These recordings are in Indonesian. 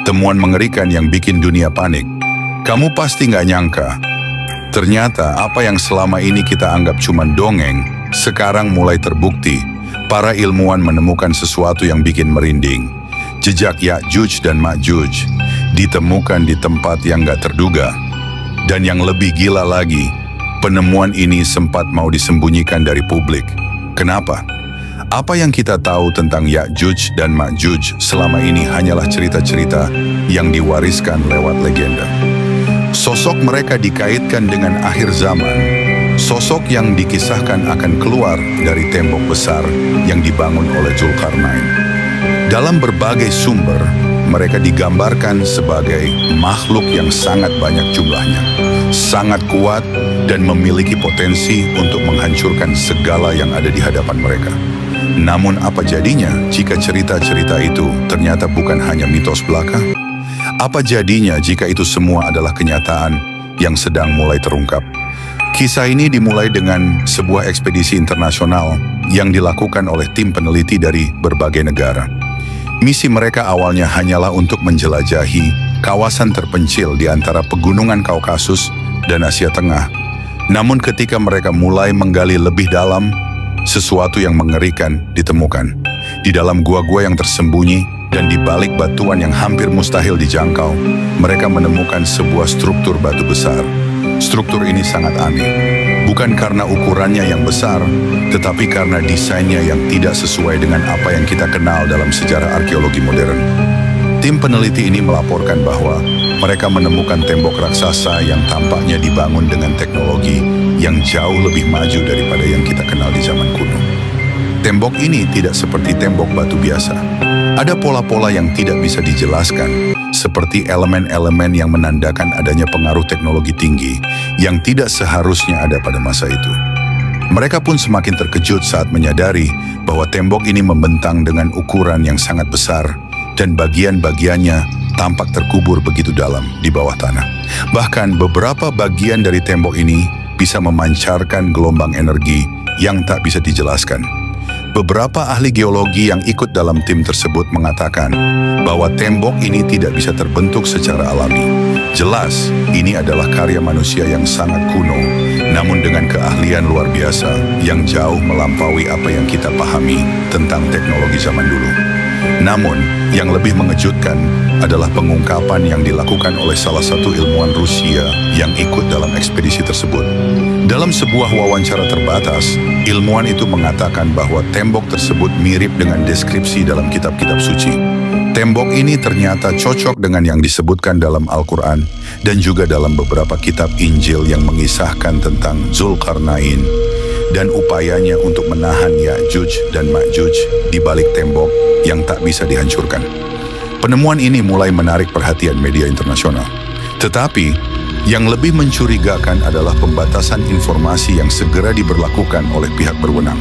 Temuan mengerikan yang bikin dunia panik. Kamu pasti nggak nyangka. Ternyata apa yang selama ini kita anggap cuma dongeng, sekarang mulai terbukti. Para ilmuwan menemukan sesuatu yang bikin merinding. Jejak Ya'juj dan Ma'juj ditemukan di tempat yang nggak terduga. Dan yang lebih gila lagi, penemuan ini sempat mau disembunyikan dari publik. Kenapa? Apa yang kita tahu tentang Ya'juj dan Ma'juj selama ini hanyalah cerita-cerita yang diwariskan lewat legenda. Sosok mereka dikaitkan dengan akhir zaman, sosok yang dikisahkan akan keluar dari tembok besar yang dibangun oleh Zulkarnain. Dalam berbagai sumber, mereka digambarkan sebagai makhluk yang sangat banyak jumlahnya, sangat kuat dan memiliki potensi untuk menghancurkan segala yang ada di hadapan mereka. Namun apa jadinya jika cerita-cerita itu ternyata bukan hanya mitos belaka? Apa jadinya jika itu semua adalah kenyataan yang sedang mulai terungkap? Kisah ini dimulai dengan sebuah ekspedisi internasional yang dilakukan oleh tim peneliti dari berbagai negara. Misi mereka awalnya hanyalah untuk menjelajahi kawasan terpencil di antara pegunungan Kaukasus dan Asia Tengah. Namun ketika mereka mulai menggali lebih dalam, sesuatu yang mengerikan ditemukan. Di dalam gua-gua yang tersembunyi dan di balik batuan yang hampir mustahil dijangkau, mereka menemukan sebuah struktur batu besar. Struktur ini sangat aneh, bukan karena ukurannya yang besar, tetapi karena desainnya yang tidak sesuai dengan apa yang kita kenal dalam sejarah arkeologi modern. Tim peneliti ini melaporkan bahwa mereka menemukan tembok raksasa yang tampaknya dibangun dengan teknologi yang jauh lebih maju daripada yang kita kenal di zaman kuno. Tembok ini tidak seperti tembok batu biasa. Ada pola-pola yang tidak bisa dijelaskan, seperti elemen-elemen yang menandakan adanya pengaruh teknologi tinggi yang tidak seharusnya ada pada masa itu. Mereka pun semakin terkejut saat menyadari bahwa tembok ini membentang dengan ukuran yang sangat besar dan bagian-bagiannya tampak terkubur begitu dalam di bawah tanah. Bahkan beberapa bagian dari tembok ini bisa memancarkan gelombang energi yang tak bisa dijelaskan. Beberapa ahli geologi yang ikut dalam tim tersebut mengatakan bahwa tembok ini tidak bisa terbentuk secara alami. Jelas, ini adalah karya manusia yang sangat kuno, namun dengan keahlian luar biasa yang jauh melampaui apa yang kita pahami tentang teknologi zaman dulu. Namun, yang lebih mengejutkan adalah pengungkapan yang dilakukan oleh salah satu ilmuwan Rusia yang ikut dalam ekspedisi tersebut. Dalam sebuah wawancara terbatas, ilmuwan itu mengatakan bahwa tembok tersebut mirip dengan deskripsi dalam kitab-kitab suci. Tembok ini ternyata cocok dengan yang disebutkan dalam Al-Quran dan juga dalam beberapa kitab Injil yang mengisahkan tentang Zulkarnain dan upayanya untuk menahan Ya'juj dan Ma'juj di balik tembok yang tak bisa dihancurkan. Penemuan ini mulai menarik perhatian media internasional. Tetapi, yang lebih mencurigakan adalah pembatasan informasi yang segera diberlakukan oleh pihak berwenang.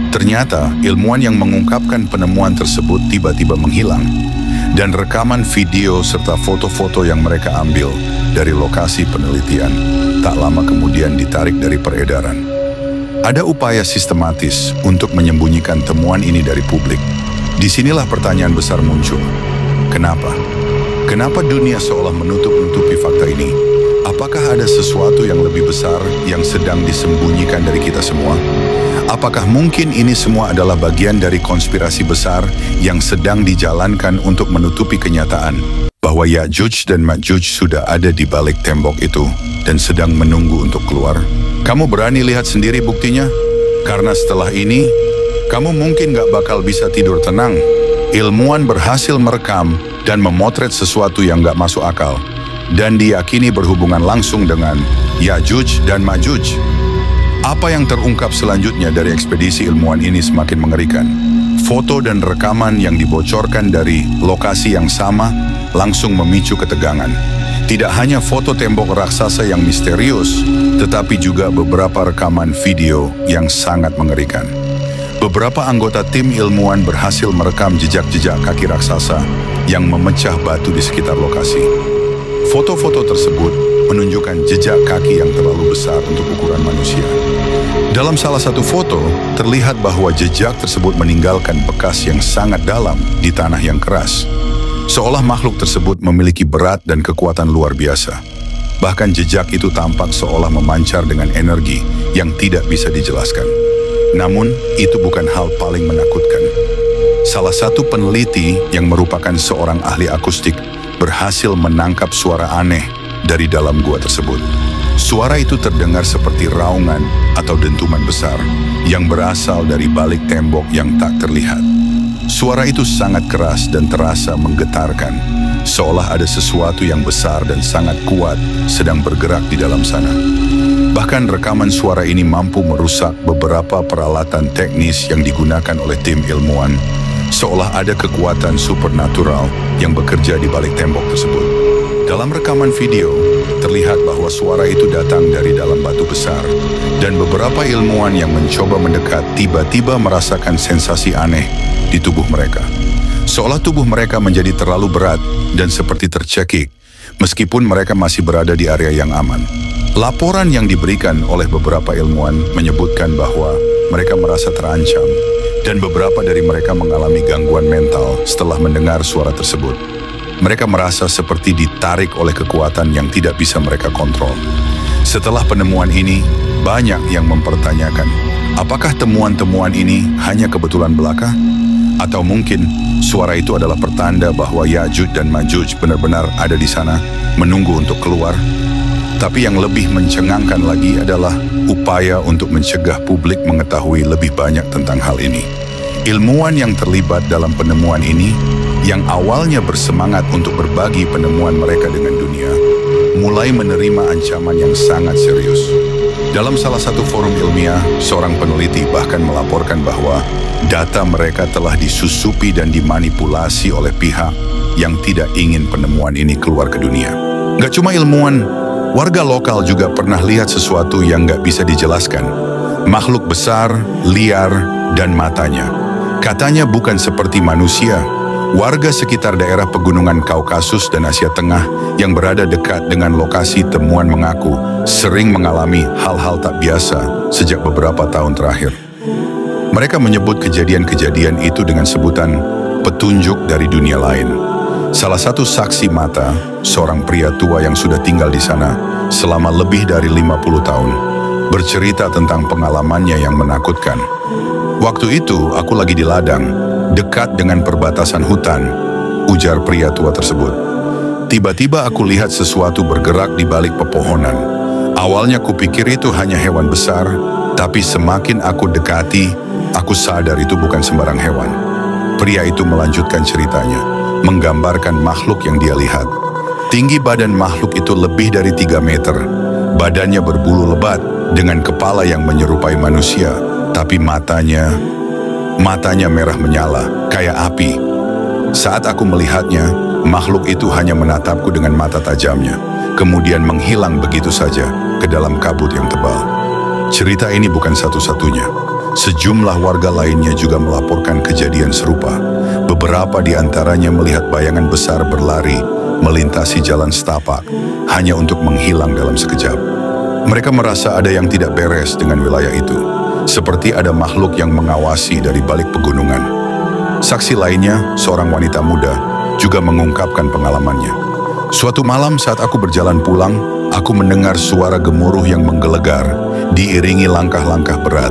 Ternyata, ilmuwan yang mengungkapkan penemuan tersebut tiba-tiba menghilang, dan rekaman video serta foto-foto yang mereka ambil dari lokasi penelitian tak lama kemudian ditarik dari peredaran. Ada upaya sistematis untuk menyembunyikan temuan ini dari publik. Disinilah pertanyaan besar muncul. Kenapa? Kenapa dunia seolah menutup-nutupi fakta ini? Apakah ada sesuatu yang lebih besar yang sedang disembunyikan dari kita semua? Apakah mungkin ini semua adalah bagian dari konspirasi besar yang sedang dijalankan untuk menutupi kenyataan bahwa Ya'juj dan Ma'juj sudah ada di balik tembok itu dan sedang menunggu untuk keluar? Kamu berani lihat sendiri buktinya? Karena setelah ini, kamu mungkin gak bakal bisa tidur tenang. Ilmuwan berhasil merekam dan memotret sesuatu yang gak masuk akal dan diyakini berhubungan langsung dengan Ya'juj dan Ma'juj. Apa yang terungkap selanjutnya dari ekspedisi ilmuwan ini semakin mengerikan. Foto dan rekaman yang dibocorkan dari lokasi yang sama langsung memicu ketegangan. Tidak hanya foto tembok raksasa yang misterius, tetapi juga beberapa rekaman video yang sangat mengerikan. Beberapa anggota tim ilmuwan berhasil merekam jejak-jejak kaki raksasa yang memecah batu di sekitar lokasi. Foto-foto tersebut menunjukkan jejak kaki yang terlalu besar untuk ukuran manusia. Dalam salah satu foto, terlihat bahwa jejak tersebut meninggalkan bekas yang sangat dalam di tanah yang keras. seolah makhluk tersebut memiliki berat dan kekuatan luar biasa. Bahkan jejak itu tampak seolah memancar dengan energi yang tidak bisa dijelaskan. Namun, itu bukan hal paling menakutkan. Salah satu peneliti yang merupakan seorang ahli akustik berhasil menangkap suara aneh dari dalam gua tersebut. Suara itu terdengar seperti raungan atau dentuman besar yang berasal dari balik tembok yang tak terlihat. Suara itu sangat keras dan terasa menggetarkan, seolah ada sesuatu yang besar dan sangat kuat sedang bergerak di dalam sana. Bahkan rekaman suara ini mampu merusak beberapa peralatan teknis yang digunakan oleh tim ilmuwan, seolah ada kekuatan supernatural yang bekerja di balik tembok tersebut. Dalam rekaman video, terlihat bahwa suara itu datang dari dalam batu besar, dan beberapa ilmuwan yang mencoba mendekat tiba-tiba merasakan sensasi aneh di tubuh mereka. Seolah tubuh mereka menjadi terlalu berat dan seperti tercekik, meskipun mereka masih berada di area yang aman. Laporan yang diberikan oleh beberapa ilmuwan menyebutkan bahwa mereka merasa terancam, dan beberapa dari mereka mengalami gangguan mental setelah mendengar suara tersebut. Mereka merasa seperti ditarik oleh kekuatan yang tidak bisa mereka kontrol. Setelah penemuan ini, banyak yang mempertanyakan, apakah temuan-temuan ini hanya kebetulan belaka? Atau mungkin suara itu adalah pertanda bahwa Ya'juj dan Ma'juj benar-benar ada di sana, menunggu untuk keluar? Tapi yang lebih mencengangkan lagi adalah upaya untuk mencegah publik mengetahui lebih banyak tentang hal ini. Ilmuwan yang terlibat dalam penemuan ini, yang awalnya bersemangat untuk berbagi penemuan mereka dengan dunia, mulai menerima ancaman yang sangat serius. Dalam salah satu forum ilmiah, seorang peneliti bahkan melaporkan bahwa data mereka telah disusupi dan dimanipulasi oleh pihak yang tidak ingin penemuan ini keluar ke dunia. Gak cuma ilmuwan, warga lokal juga pernah lihat sesuatu yang gak bisa dijelaskan. Makhluk besar, liar, dan matanya. Katanya bukan seperti manusia. Warga sekitar daerah pegunungan Kaukasus dan Asia Tengah yang berada dekat dengan lokasi temuan mengaku sering mengalami hal-hal tak biasa sejak beberapa tahun terakhir. Mereka menyebut kejadian-kejadian itu dengan sebutan petunjuk dari dunia lain. Salah satu saksi mata, seorang pria tua yang sudah tinggal di sana selama lebih dari 50 tahun, bercerita tentang pengalamannya yang menakutkan. Waktu itu aku lagi di ladang, dekat dengan perbatasan hutan, ujar pria tua tersebut. Tiba-tiba aku lihat sesuatu bergerak di balik pepohonan. Awalnya kupikir itu hanya hewan besar, tapi semakin aku dekati, aku sadar itu bukan sembarang hewan. Pria itu melanjutkan ceritanya, menggambarkan makhluk yang dia lihat. Tinggi badan makhluk itu lebih dari 3 meter. Badannya berbulu lebat dengan kepala yang menyerupai manusia, tapi matanya merah menyala, kayak api. Saat aku melihatnya, makhluk itu hanya menatapku dengan mata tajamnya, kemudian menghilang begitu saja ke dalam kabut yang tebal. Cerita ini bukan satu-satunya. Sejumlah warga lainnya juga melaporkan kejadian serupa. Beberapa di antaranya melihat bayangan besar berlari, melintasi jalan setapak, hanya untuk menghilang dalam sekejap. Mereka merasa ada yang tidak beres dengan wilayah itu, seperti ada makhluk yang mengawasi dari balik pegunungan. Saksi lainnya, seorang wanita muda, juga mengungkapkan pengalamannya. Suatu malam saat aku berjalan pulang, aku mendengar suara gemuruh yang menggelegar, diiringi langkah-langkah berat.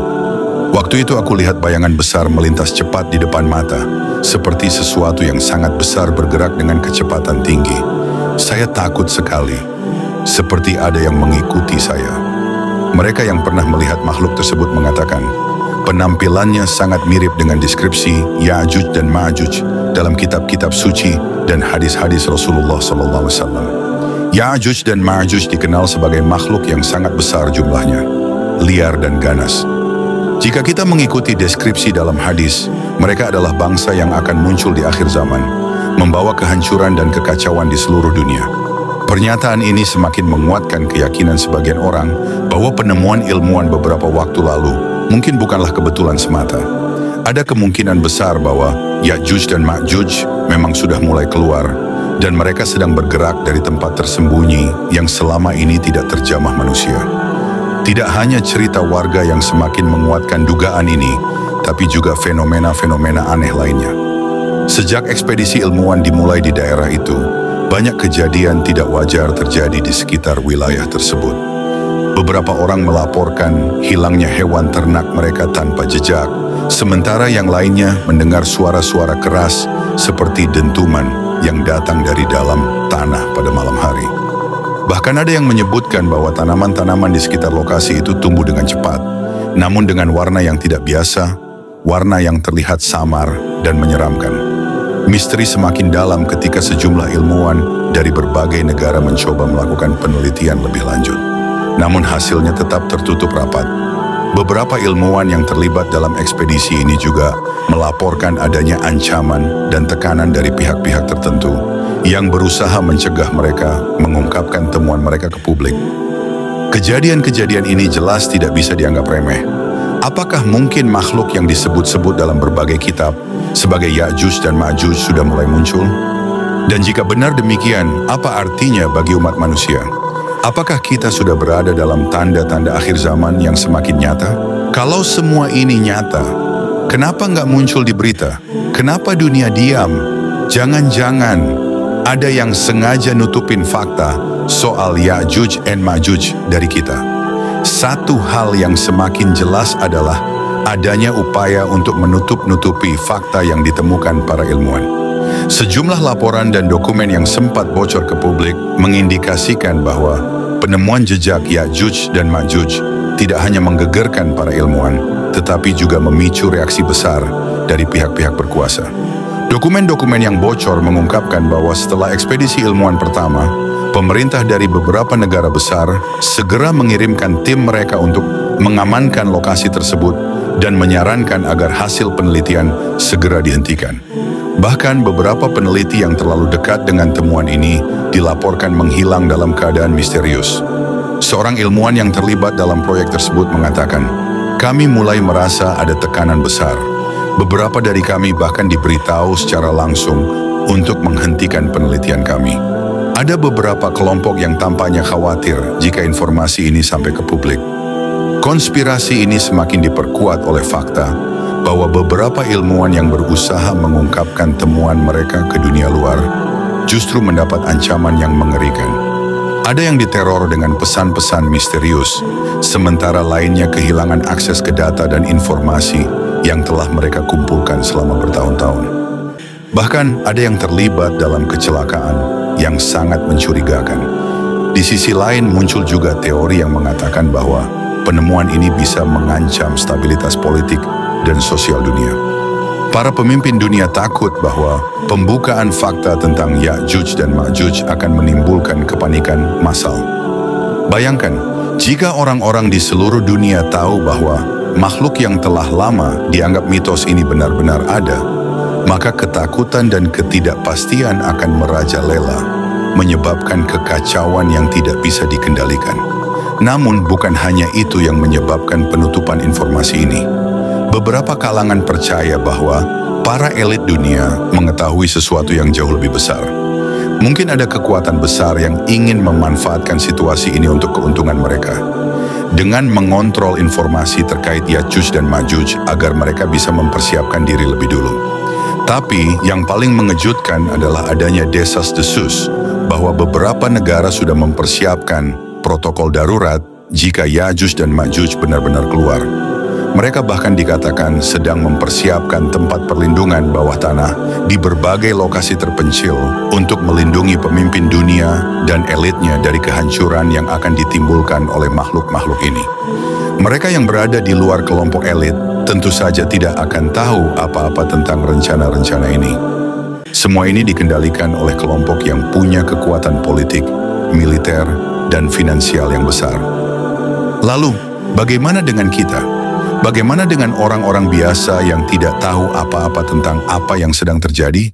Waktu itu aku lihat bayangan besar melintas cepat di depan mata, seperti sesuatu yang sangat besar bergerak dengan kecepatan tinggi. Saya takut sekali, seperti ada yang mengikuti saya. Mereka yang pernah melihat makhluk tersebut mengatakan, penampilannya sangat mirip dengan deskripsi Ya'juj dan Ma'juj dalam kitab-kitab suci dan hadis-hadis Rasulullah SAW. Ya'juj dan Ma'juj dikenal sebagai makhluk yang sangat besar jumlahnya, liar dan ganas. Jika kita mengikuti deskripsi dalam hadis, mereka adalah bangsa yang akan muncul di akhir zaman, membawa kehancuran dan kekacauan di seluruh dunia. Pernyataan ini semakin menguatkan keyakinan sebagian orang bahwa penemuan ilmuwan beberapa waktu lalu mungkin bukanlah kebetulan semata. Ada kemungkinan besar bahwa Ya'juj dan Ma'juj memang sudah mulai keluar, dan mereka sedang bergerak dari tempat tersembunyi yang selama ini tidak terjamah manusia. Tidak hanya cerita warga yang semakin menguatkan dugaan ini, tapi juga fenomena-fenomena aneh lainnya. Sejak ekspedisi ilmuwan dimulai di daerah itu, banyak kejadian tidak wajar terjadi di sekitar wilayah tersebut. Beberapa orang melaporkan hilangnya hewan ternak mereka tanpa jejak, sementara yang lainnya mendengar suara-suara keras seperti dentuman yang datang dari dalam tanah pada malam hari. Bahkan ada yang menyebutkan bahwa tanaman-tanaman di sekitar lokasi itu tumbuh dengan cepat, namun dengan warna yang tidak biasa, warna yang terlihat samar dan menyeramkan. Misteri semakin dalam ketika sejumlah ilmuwan dari berbagai negara mencoba melakukan penelitian lebih lanjut. Namun hasilnya tetap tertutup rapat. Beberapa ilmuwan yang terlibat dalam ekspedisi ini juga melaporkan adanya ancaman dan tekanan dari pihak-pihak tertentu yang berusaha mencegah mereka mengungkapkan temuan mereka ke publik. Kejadian-kejadian ini jelas tidak bisa dianggap remeh. Apakah mungkin makhluk yang disebut-sebut dalam berbagai kitab sebagai Ya'juj dan Ma'juj sudah mulai muncul? Dan jika benar demikian, apa artinya bagi umat manusia? Apakah kita sudah berada dalam tanda-tanda akhir zaman yang semakin nyata? Kalau semua ini nyata, kenapa nggak muncul di berita? Kenapa dunia diam? Jangan-jangan ada yang sengaja nutupin fakta soal Ya'juj dan Ma'juj dari kita. Satu hal yang semakin jelas adalah adanya upaya untuk menutup-nutupi fakta yang ditemukan para ilmuwan. Sejumlah laporan dan dokumen yang sempat bocor ke publik mengindikasikan bahwa penemuan jejak Ya'juj dan Ma'juj tidak hanya menggegerkan para ilmuwan, tetapi juga memicu reaksi besar dari pihak-pihak berkuasa. Dokumen-dokumen yang bocor mengungkapkan bahwa setelah ekspedisi ilmuwan pertama, pemerintah dari beberapa negara besar segera mengirimkan tim mereka untuk mengamankan lokasi tersebut dan menyarankan agar hasil penelitian segera dihentikan. Bahkan beberapa peneliti yang terlalu dekat dengan temuan ini dilaporkan menghilang dalam keadaan misterius. Seorang ilmuwan yang terlibat dalam proyek tersebut mengatakan, "Kami mulai merasa ada tekanan besar. Beberapa dari kami bahkan diberitahu secara langsung untuk menghentikan penelitian kami. Ada beberapa kelompok yang tampaknya khawatir jika informasi ini sampai ke publik." Konspirasi ini semakin diperkuat oleh fakta bahwa beberapa ilmuwan yang berusaha mengungkapkan temuan mereka ke dunia luar justru mendapat ancaman yang mengerikan. Ada yang diteror dengan pesan-pesan misterius, sementara lainnya kehilangan akses ke data dan informasi yang telah mereka kumpulkan selama bertahun-tahun. Bahkan ada yang terlibat dalam kecelakaan yang sangat mencurigakan. Di sisi lain muncul juga teori yang mengatakan bahwa penemuan ini bisa mengancam stabilitas politik dan sosial dunia. Para pemimpin dunia takut bahwa pembukaan fakta tentang Ya'juj dan Ma'juj akan menimbulkan kepanikan massal. Bayangkan, jika orang-orang di seluruh dunia tahu bahwa makhluk yang telah lama dianggap mitos ini benar-benar ada, maka ketakutan dan ketidakpastian akan merajalela, menyebabkan kekacauan yang tidak bisa dikendalikan. Namun bukan hanya itu yang menyebabkan penutupan informasi ini. Beberapa kalangan percaya bahwa para elit dunia mengetahui sesuatu yang jauh lebih besar. Mungkin ada kekuatan besar yang ingin memanfaatkan situasi ini untuk keuntungan mereka, dengan mengontrol informasi terkait Ya'juj dan Ma'juj agar mereka bisa mempersiapkan diri lebih dulu. Tapi yang paling mengejutkan adalah adanya desas-desus bahwa beberapa negara sudah mempersiapkan protokol darurat jika Ya'juj dan Ma'juj benar-benar keluar. Mereka bahkan dikatakan sedang mempersiapkan tempat perlindungan bawah tanah di berbagai lokasi terpencil untuk melindungi pemimpin dunia dan elitnya dari kehancuran yang akan ditimbulkan oleh makhluk-makhluk ini. Mereka yang berada di luar kelompok elit tentu saja tidak akan tahu apa-apa tentang rencana-rencana ini. Semua ini dikendalikan oleh kelompok yang punya kekuatan politik, militer, dan finansial yang besar. Lalu, bagaimana dengan kita? Bagaimana dengan orang-orang biasa yang tidak tahu apa-apa tentang apa yang sedang terjadi?